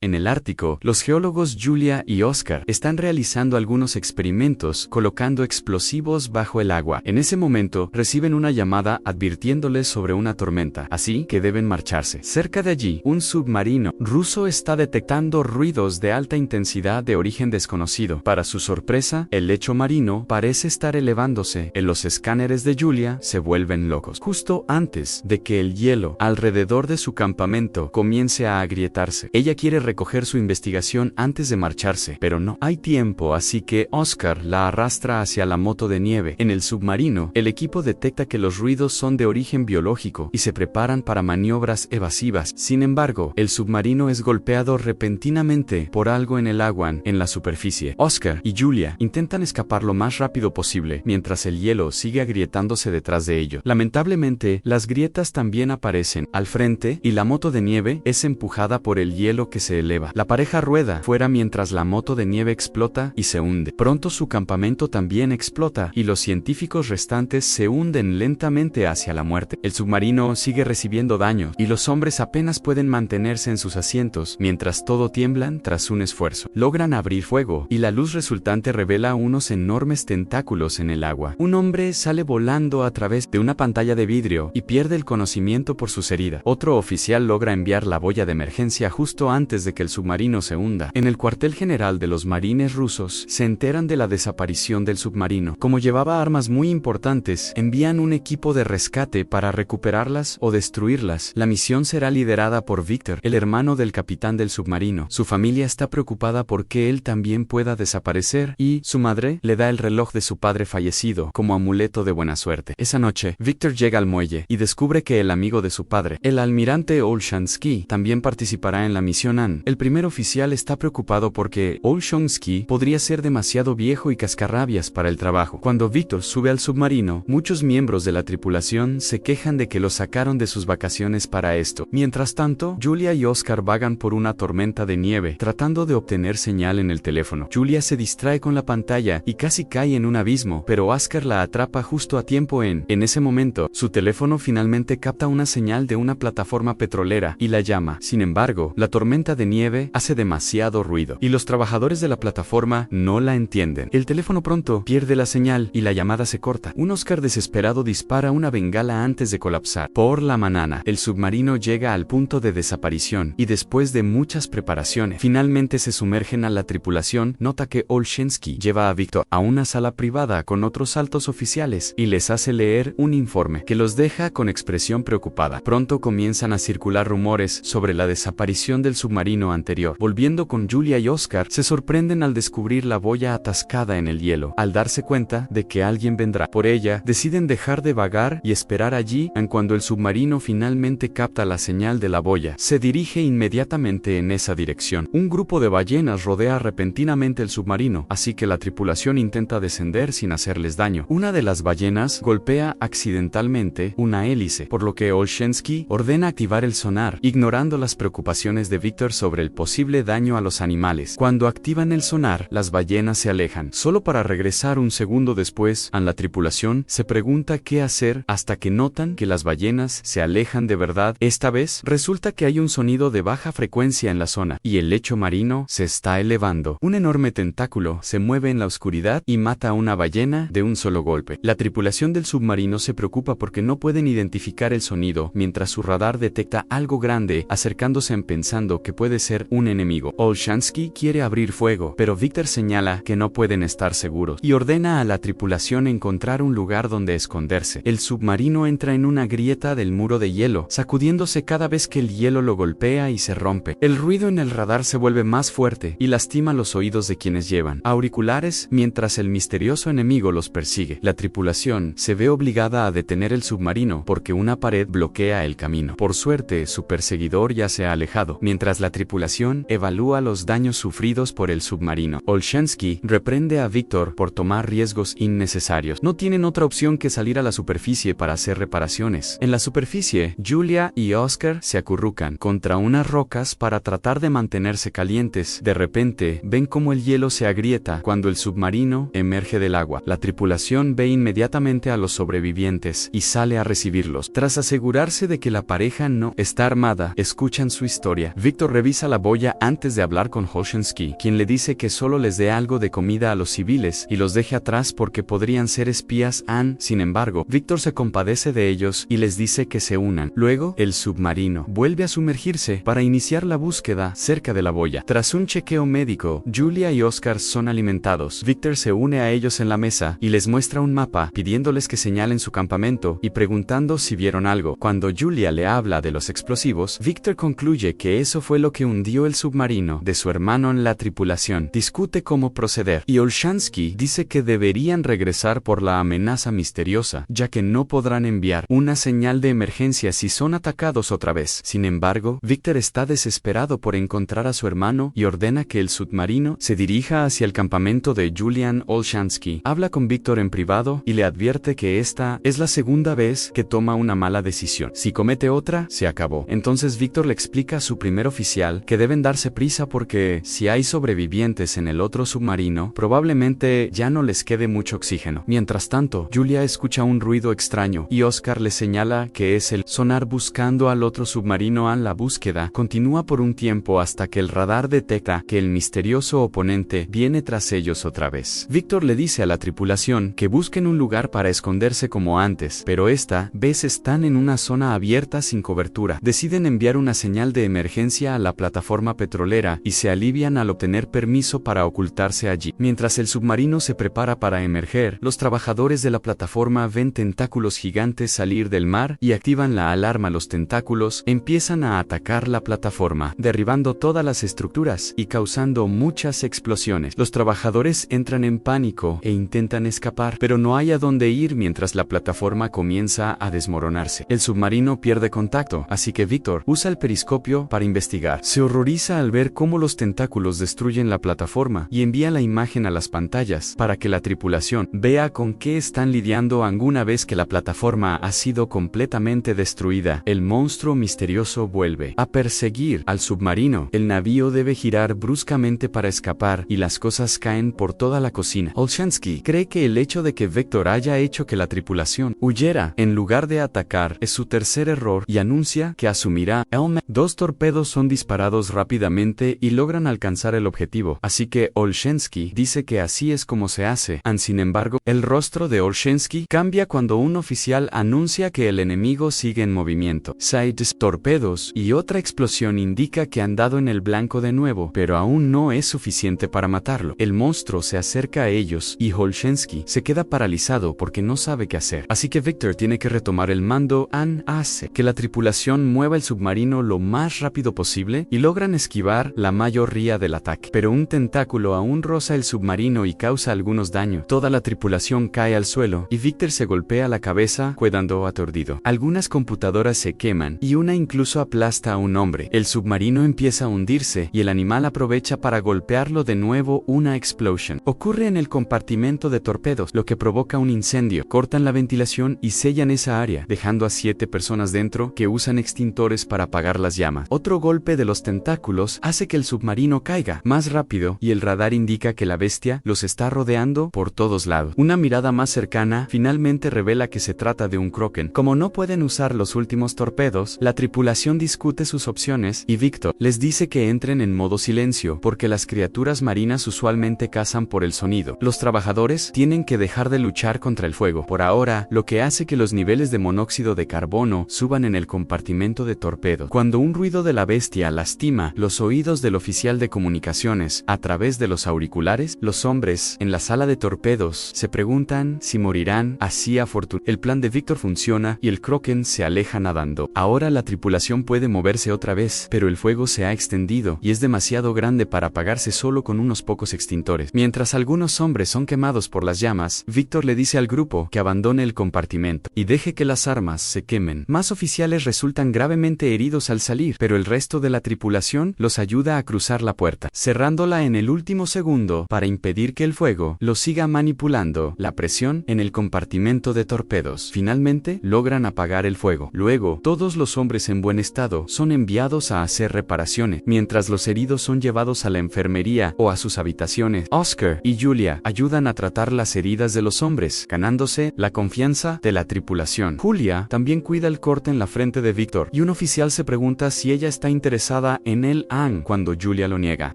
En el Ártico, los geólogos Julia y Oscar están realizando algunos experimentos colocando explosivos bajo el agua. En ese momento, reciben una llamada advirtiéndoles sobre una tormenta, así que deben marcharse. Cerca de allí, un submarino ruso está detectando ruidos de alta intensidad de origen desconocido. Para su sorpresa, el lecho marino parece estar elevándose. Los escáneres de Julia se vuelven locos. Justo antes de que el hielo alrededor de su campamento comience a agrietarse, ella quiere recoger su investigación antes de marcharse, pero no hay tiempo, así que Oscar la arrastra hacia la moto de nieve. En el submarino, el equipo detecta que los ruidos son de origen biológico y se preparan para maniobras evasivas. Sin embargo, el submarino es golpeado repentinamente por algo en el agua en la superficie. Oscar y Julia intentan escapar lo más rápido posible, mientras el hielo sigue agrietándose detrás de ellos. Lamentablemente, las grietas también aparecen al frente y la moto de nieve es empujada por el hielo que se eleva. La pareja rueda fuera mientras la moto de nieve explota y se hunde. Pronto su campamento también explota y los científicos restantes se hunden lentamente hacia la muerte. El submarino sigue recibiendo daños y los hombres apenas pueden mantenerse en sus asientos mientras todo tiemblan tras un esfuerzo. Logran abrir fuego y la luz resultante revela unos enormes tentáculos en el agua. Un hombre sale volando a través de una pantalla de vidrio y pierde el conocimiento por sus heridas. Otro oficial logra enviar la boya de emergencia justo antes de que el submarino se hunda. En el cuartel general de los marines rusos se enteran de la desaparición del submarino. Como llevaba armas muy importantes, envían un equipo de rescate para recuperarlas o destruirlas. La misión será liderada por Victor, el hermano del capitán del submarino. Su familia está preocupada porque él también pueda desaparecer y su madre le da el reloj de su padre fallecido como amuleto de buena suerte. Esa noche, Victor llega al muelle y descubre que el amigo de su padre, el almirante Olshansky, también participará en la misión AN. El primer oficial está preocupado porque Olshansky podría ser demasiado viejo y cascarrabias para el trabajo. Cuando Victor sube al submarino, muchos miembros de la tripulación se quejan de que lo sacaron de sus vacaciones para esto. Mientras tanto, Julia y Oscar vagan por una tormenta de nieve, tratando de obtener señal en el teléfono. Julia se distrae con la pantalla y casi cae en un abismo, pero Oscar la atrapa justo a tiempo. En ese momento, su teléfono finalmente capta una señal de una plataforma petrolera y la llama. Sin embargo, la tormenta de nieve hace demasiado ruido y los trabajadores de la plataforma no la entienden. El teléfono pronto pierde la señal y la llamada se corta. Un Oscar desesperado dispara una bengala antes de colapsar. Por la mañana, el submarino llega al punto de desaparición y después de muchas preparaciones, finalmente se sumergen a la tripulación. Nota que Olshansky lleva a Victor a una sala privada con otros altos oficiales y les hace leer un informe que los deja con expresión preocupada. Pronto comienzan a circular rumores sobre la desaparición del submarino anterior. Volviendo con Julia y Oscar, se sorprenden al descubrir la boya atascada en el hielo. Al darse cuenta de que alguien vendrá por ella, deciden dejar de vagar y esperar allí. Cuando el submarino finalmente capta la señal de la boya, se dirige inmediatamente en esa dirección. Un grupo de ballenas rodea repentinamente el submarino, así que la tripulación intenta descender sin hacerles daño. Una de las ballenas golpea accidentalmente una hélice, por lo que Olshansky ordena activar el sonar, ignorando las preocupaciones de Victor sobre el posible daño a los animales. Cuando activan el sonar, las ballenas se alejan, solo para regresar un segundo después. La tripulación se pregunta qué hacer hasta que notan que las ballenas se alejan de verdad. Esta vez, resulta que hay un sonido de baja frecuencia en la zona, y el lecho marino se está elevando. Un enorme tentáculo se mueve en la oscuridad y mata a una ballena de un solo golpe. La tripulación del submarino se preocupa porque no pueden identificar el sonido, mientras su radar detecta algo grande acercándose pensando que puede ser un enemigo. Olshansky quiere abrir fuego, pero Victor señala que no pueden estar seguros y ordena a la tripulación encontrar un lugar donde esconderse. El submarino entra en una grieta del muro de hielo, sacudiéndose cada vez que el hielo lo golpea y se rompe. El ruido en el radar se vuelve más fuerte y lastima los oídos de quienes llevan auriculares mientras el misterioso enemigo los persigue. La tripulación se ve obligada a detener el submarino porque una pared bloquea el camino. Por suerte, su perseguidor ya se ha alejado, mientras la tripulación evalúa los daños sufridos por el submarino. Olshansky reprende a Victor por tomar riesgos innecesarios. No tienen otra opción que salir a la superficie para hacer reparaciones. En la superficie, Julia y Oscar se acurrucan contra unas rocas para tratar de mantenerse calientes. De repente, ven cómo el hielo se agrieta cuando el submarino emerge del agua. La tripulación ve inmediatamente a los sobrevivientes y sale a recibirlos. Tras asegurarse de que la pareja no está armada, escuchan su historia. Victor revisa revisa la boya antes de hablar con Olshansky, quien le dice que solo les dé algo de comida a los civiles y los deje atrás porque podrían ser espías. Sin embargo, Victor se compadece de ellos y les dice que se unan. Luego, el submarino vuelve a sumergirse para iniciar la búsqueda cerca de la boya. Tras un chequeo médico, Julia y Oscar son alimentados. Victor se une a ellos en la mesa y les muestra un mapa, pidiéndoles que señalen su campamento y preguntando si vieron algo. Cuando Julia le habla de los explosivos, Victor concluye que eso fue lo que hundió el submarino de su hermano en la tripulación. Discute cómo proceder, y Olshansky dice que deberían regresar por la amenaza misteriosa, ya que no podrán enviar una señal de emergencia si son atacados otra vez. Sin embargo, Victor está desesperado por encontrar a su hermano y ordena que el submarino se dirija hacia el campamento de Julian. Olshansky habla con Victor en privado y le advierte que esta es la segunda vez que toma una mala decisión. Si comete otra, se acabó. Entonces Victor le explica a su primer oficial que deben darse prisa porque si hay sobrevivientes en el otro submarino, probablemente ya no les quede mucho oxígeno. Mientras tanto, Julia escucha un ruido extraño y Oscar le señala que es el sonar buscando al otro submarino. La búsqueda continúa por un tiempo hasta que el radar detecta que el misterioso oponente viene tras ellos otra vez. Victor le dice a la tripulación que busquen un lugar para esconderse como antes, pero esta vez están en una zona abierta sin cobertura. Deciden enviar una señal de emergencia a la plataforma petrolera y se alivian al obtener permiso para ocultarse allí. Mientras el submarino se prepara para emerger, los trabajadores de la plataforma ven tentáculos gigantes salir del mar y activan la alarma. Los tentáculos empiezan a atacar la plataforma, derribando todas las estructuras y causando muchas explosiones. Los trabajadores entran en pánico e intentan escapar, pero no hay a dónde ir mientras la plataforma comienza a desmoronarse. El submarino pierde contacto, así que Victor usa el periscopio para investigar. Se horroriza al ver cómo los tentáculos destruyen la plataforma y envía la imagen a las pantallas para que la tripulación vea con qué están lidiando. Alguna vez que la plataforma ha sido completamente destruida, el monstruo misterioso vuelve a perseguir al submarino. El navío debe girar bruscamente para escapar y las cosas caen por toda la cocina. Olshansky cree que el hecho de que Victor haya hecho que la tripulación huyera en lugar de atacar es su tercer error y anuncia que asumirá el. Dos torpedos son disparados rápidamente y logran alcanzar el objetivo, así que Olshansky dice que así es como se hace. Sin embargo, el rostro de Olshansky cambia cuando un oficial anuncia que el enemigo sigue en movimiento. Sides, torpedos y otra explosión indica que han dado en el blanco de nuevo, pero aún no es suficiente para matarlo. El monstruo se acerca a ellos y Olshansky se queda paralizado porque no sabe qué hacer. Así que Victor tiene que retomar el mando. Hace que la tripulación mueva el submarino lo más rápido posible y logran esquivar la mayoría del ataque. Pero un tentáculo aún roza el submarino y causa algunos daños. Toda la tripulación cae al suelo y Victor se golpea la cabeza, quedando aturdido. Algunas computadoras se queman y una incluso aplasta a un hombre. El submarino empieza a hundirse y el animal aprovecha para golpearlo de nuevo. Una explosión ocurre en el compartimento de torpedos, lo que provoca un incendio. Cortan la ventilación y sellan esa área, dejando a 7 personas dentro que usan extintores para apagar las llamas. Otro golpe de los tentáculos hace que el submarino caiga más rápido y el radar indica que la bestia los está rodeando por todos lados. Una mirada más cercana finalmente revela que se trata de un Kraken. Como no pueden usar los últimos torpedos, la tripulación discute sus opciones y Victor les dice que entren en modo silencio porque las criaturas marinas usualmente cazan por el sonido. Los trabajadores tienen que dejar de luchar contra el fuego por ahora, lo que hace que los niveles de monóxido de carbono suban en el compartimento de torpedo. Cuando un ruido de la bestia lastima los oídos del oficial de comunicaciones a través de los auriculares, los hombres en la sala de torpedos se preguntan si morirán así a fortuna. El plan de Victor funciona y el Kraken se aleja nadando. Ahora la tripulación puede moverse otra vez, pero el fuego se ha extendido y es demasiado grande para apagarse solo con unos pocos extintores. Mientras algunos hombres son quemados por las llamas, Victor le dice al grupo que abandone el compartimento y deje que las armas se quemen. Más oficiales resultan gravemente heridos al salir, pero el resto de la tripulación los ayuda a cruzar la puerta, cerrándola en el último segundo para impedir que el fuego los siga manipulando. La presión en el compartimento de torpedos. Finalmente, logran apagar el fuego. Luego, todos los hombres en buen estado son enviados a hacer reparaciones, mientras los heridos son llevados a la enfermería o a sus habitaciones. Oscar y Julia ayudan a tratar las heridas de los hombres, ganándose la confianza de la tripulación. Julia también cuida el corte en la frente de Victor, y un oficial se pregunta si ella está interesada basada en el Aang cuando Julia lo niega.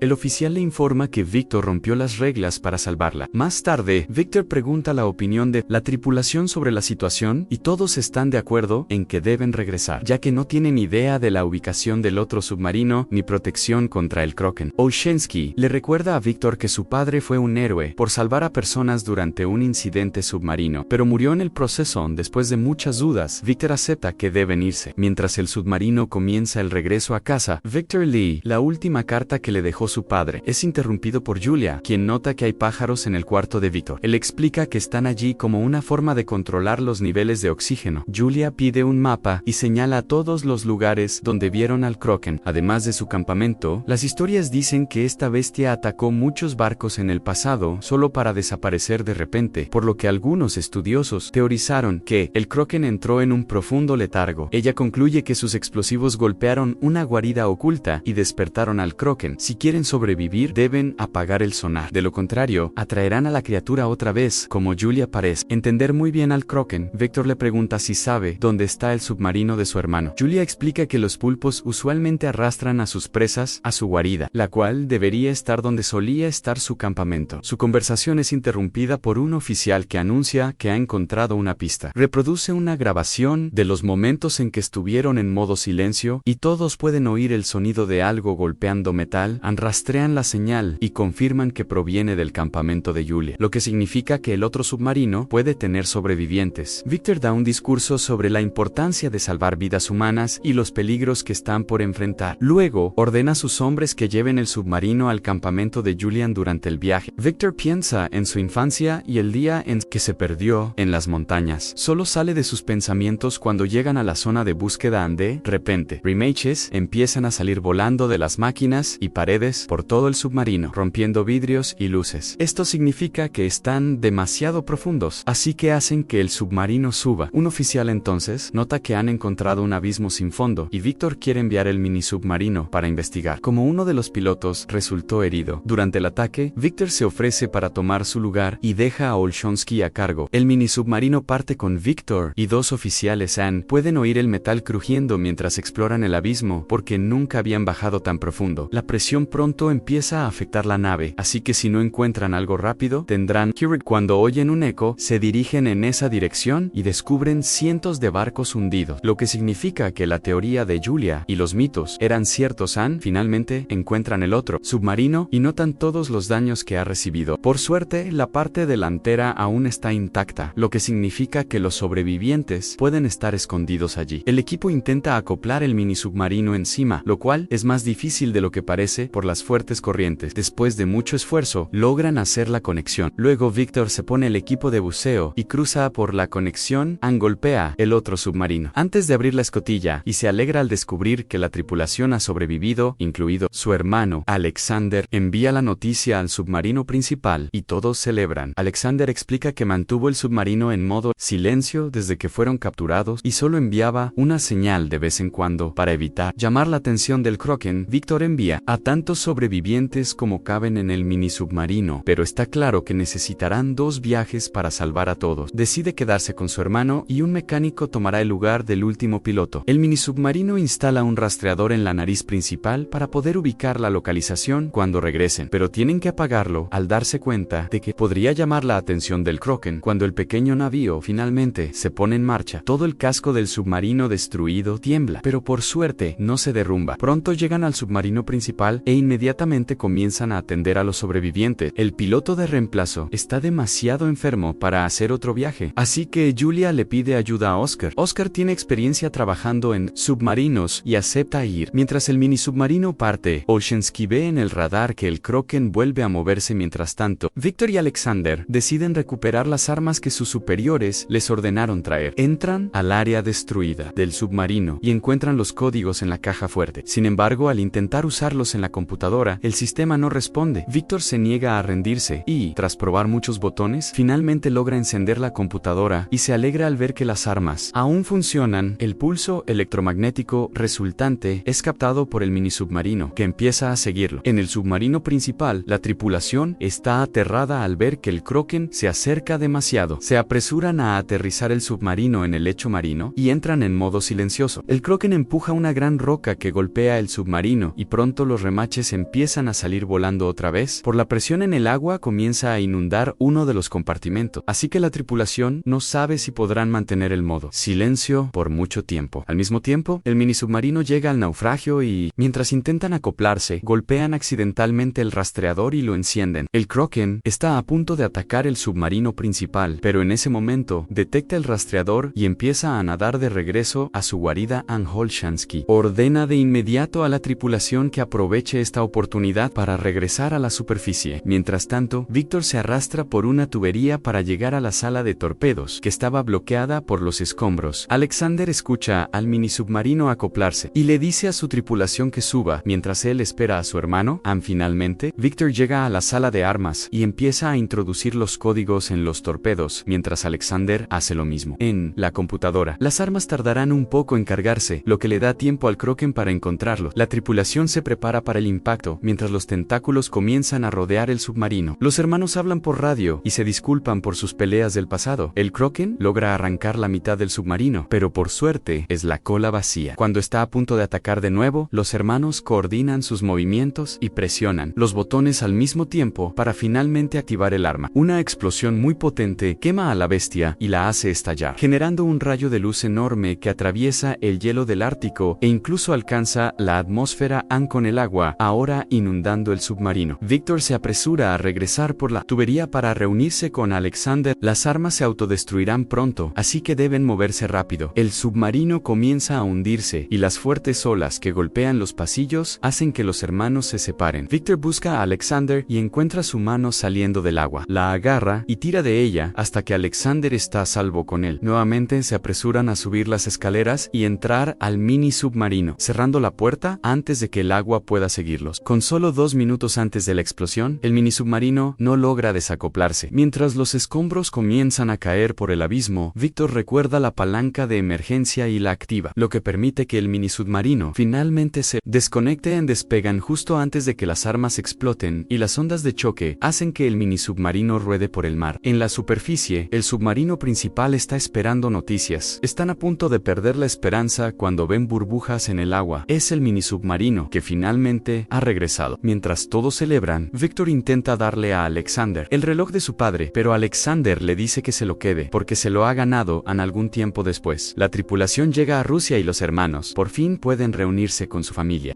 El oficial le informa que Victor rompió las reglas para salvarla. Más tarde, Victor pregunta la opinión de la tripulación sobre la situación y todos están de acuerdo en que deben regresar, ya que no tienen idea de la ubicación del otro submarino ni protección contra el Kraken. Olszewski le recuerda a Victor que su padre fue un héroe por salvar a personas durante un incidente submarino, pero murió en el proceso. Después de muchas dudas, Victor acepta que deben irse. Mientras el submarino comienza el regreso a casa, Victor lee la última carta que le dejó su padre. Es interrumpido por Julia, quien nota que hay pájaros en el cuarto de Victor. Él explica que están allí como una forma de controlar los niveles de oxígeno. Julia pide un mapa y señala todos los lugares donde vieron al Kraken. Además de su campamento, las historias dicen que esta bestia atacó muchos barcos en el pasado solo para desaparecer de repente, por lo que algunos estudiosos teorizaron que el Kraken entró en un profundo letargo. Ella concluye que sus explosivos golpearon una guarida oculta y despertaron al Kraken. Si quieren sobrevivir, deben apagar el sonar. De lo contrario, atraerán a la criatura otra vez, como Julia parece entender muy bien al Kraken. Victor le pregunta si sabe dónde está el submarino de su hermano. Julia explica que los pulpos usualmente arrastran a sus presas a su guarida, la cual debería estar donde solía estar su campamento. Su conversación es interrumpida por un oficial que anuncia que ha encontrado una pista. Reproduce una grabación de los momentos en que estuvieron en modo silencio y todos pueden oír el sonido de algo golpeando metal. Rastrean la señal y confirman que proviene del campamento de Julia, lo que significa que el otro submarino puede tener sobrevivientes. Victor da un discurso sobre la importancia de salvar vidas humanas y los peligros que están por enfrentar. Luego, ordena a sus hombres que lleven el submarino al campamento de Julian durante el viaje. Victor piensa en su infancia y el día en que se perdió en las montañas. Solo sale de sus pensamientos cuando llegan a la zona de búsqueda. De repente, remaches empiezan a salir volando de las máquinas y paredes por todo el submarino, rompiendo vidrios y luces. Esto significa que están demasiado profundos, así que hacen que el submarino suba. Un oficial entonces nota que han encontrado un abismo sin fondo y Victor quiere enviar el mini submarino para investigar. Como uno de los pilotos resultó herido durante el ataque, Victor se ofrece para tomar su lugar y deja a Olszewski a cargo. El mini submarino parte con Victor y dos oficiales pueden oír el metal crujiendo mientras exploran el abismo porque nunca habían bajado tan profundo. La presión pronto empieza a afectar la nave, así que si no encuentran algo rápido, tendrán que huir. Cuando oyen un eco, se dirigen en esa dirección y descubren cientos de barcos hundidos, lo que significa que la teoría de Julia y los mitos eran ciertos. Finalmente encuentran el otro submarino y notan todos los daños que ha recibido. Por suerte, la parte delantera aún está intacta, lo que significa que los sobrevivientes pueden estar escondidos allí. El equipo intenta acoplar el mini submarino encima, lo cual es más difícil de lo que parece por las fuertes corrientes. Después de mucho esfuerzo, logran hacer la conexión. Luego Victor se pone el equipo de buceo y cruza por la conexión. Golpea el otro submarino antes de abrir la escotilla y se alegra al descubrir que la tripulación ha sobrevivido, incluido su hermano. Alexander envía la noticia al submarino principal y todos celebran. Alexander explica que mantuvo el submarino en modo silencio desde que fueron capturados y solo enviaba una señal de vez en cuando para evitar llamar la atención del Kraken. Victor envía a tantos sobrevivientes como caben en el mini submarino, pero está claro que necesitarán 2 viajes para salvar a todos. Decide quedarse con su hermano y un mecánico tomará el lugar del último piloto. El mini submarino instala un rastreador en la nariz principal para poder ubicar la localización cuando regresen, pero tienen que apagarlo al darse cuenta de que podría llamar la atención del Kraken. Cuando el pequeño navío finalmente se pone en marcha, todo el casco del submarino destruido tiembla, pero por suerte no se derrumba. Pronto llegan al submarino principal e inmediatamente comienzan a atender a los sobrevivientes. El piloto de reemplazo está demasiado enfermo para hacer otro viaje, así que Julia le pide ayuda a Oscar. Oscar tiene experiencia trabajando en submarinos y acepta ir. Mientras el mini submarino parte, Olszewski ve en el radar que el Kraken vuelve a moverse. Mientras tanto, Victor y Alexander deciden recuperar las armas que sus superiores les ordenaron traer. Entran al área destruida del submarino y encuentran los códigos en la caja fuerte. Sin embargo, al intentar usarlos en la computadora, el sistema no responde. Victor se niega a rendirse y, tras probar muchos botones, finalmente logra encender la computadora y se alegra al ver que las armas aún funcionan. El pulso electromagnético resultante es captado por el mini submarino, que empieza a seguirlo. En el submarino principal, la tripulación está aterrada al ver que el Kraken se acerca demasiado. Se apresuran a aterrizar el submarino en el lecho marino y entran en modo silencioso. El Kraken empuja una gran roca que golpea golpea el submarino y pronto los remaches empiezan a salir volando otra vez. Por la presión en el agua comienza a inundar uno de los compartimentos, así que la tripulación no sabe si podrán mantener el modo silencio por mucho tiempo. Al mismo tiempo, el mini submarino llega al naufragio y, mientras intentan acoplarse, golpean accidentalmente el rastreador y lo encienden. El Kraken está a punto de atacar el submarino principal, pero en ese momento detecta el rastreador y empieza a nadar de regreso a su guarida. Olshansky ordena de inmediato a la tripulación que aproveche esta oportunidad para regresar a la superficie. Mientras tanto, Victor se arrastra por una tubería para llegar a la sala de torpedos, que estaba bloqueada por los escombros. Alexander escucha al mini submarino acoplarse y le dice a su tripulación que suba, mientras él espera a su hermano. Finalmente, Victor llega a la sala de armas y empieza a introducir los códigos en los torpedos, mientras Alexander hace lo mismo. En la computadora, las armas tardarán un poco en cargarse, lo que le da tiempo al Kraken para encontrarlo. La tripulación se prepara para el impacto, mientras los tentáculos comienzan a rodear el submarino. Los hermanos hablan por radio y se disculpan por sus peleas del pasado. El Kraken logra arrancar la mitad del submarino, pero por suerte es la cola vacía. Cuando está a punto de atacar de nuevo, los hermanos coordinan sus movimientos y presionan los botones al mismo tiempo para finalmente activar el arma. Una explosión muy potente quema a la bestia y la hace estallar, generando un rayo de luz enorme que atraviesa el hielo del Ártico e incluso alcanza la atmósfera con el agua, ahora inundando el submarino. Victor se apresura a regresar por la tubería para reunirse con Alexander. Las armas se autodestruirán pronto, así que deben moverse rápido. El submarino comienza a hundirse y las fuertes olas que golpean los pasillos hacen que los hermanos se separen. Victor busca a Alexander y encuentra su mano saliendo del agua. La agarra y tira de ella hasta que Alexander está a salvo con él. Nuevamente se apresuran a subir las escaleras y entrar al mini submarino, cerrando la puerta antes de que el agua pueda seguirlos. Con solo 2 minutos antes de la explosión, el mini submarino no logra desacoplarse. Mientras los escombros comienzan a caer por el abismo, Victor recuerda la palanca de emergencia y la activa, lo que permite que el mini submarino finalmente se desconecte. Despegan justo antes de que las armas exploten y las ondas de choque hacen que el mini submarino ruede por el mar. En la superficie, el submarino principal está esperando noticias. Están a punto de perder la esperanza cuando ven burbujas en el agua. Es el mini submarino que finalmente ha regresado. Mientras todos celebran, Victor intenta darle a Alexander el reloj de su padre, pero Alexander le dice que se lo quede, porque se lo ha ganado algún tiempo después. La tripulación llega a Rusia y los hermanos por fin pueden reunirse con su familia.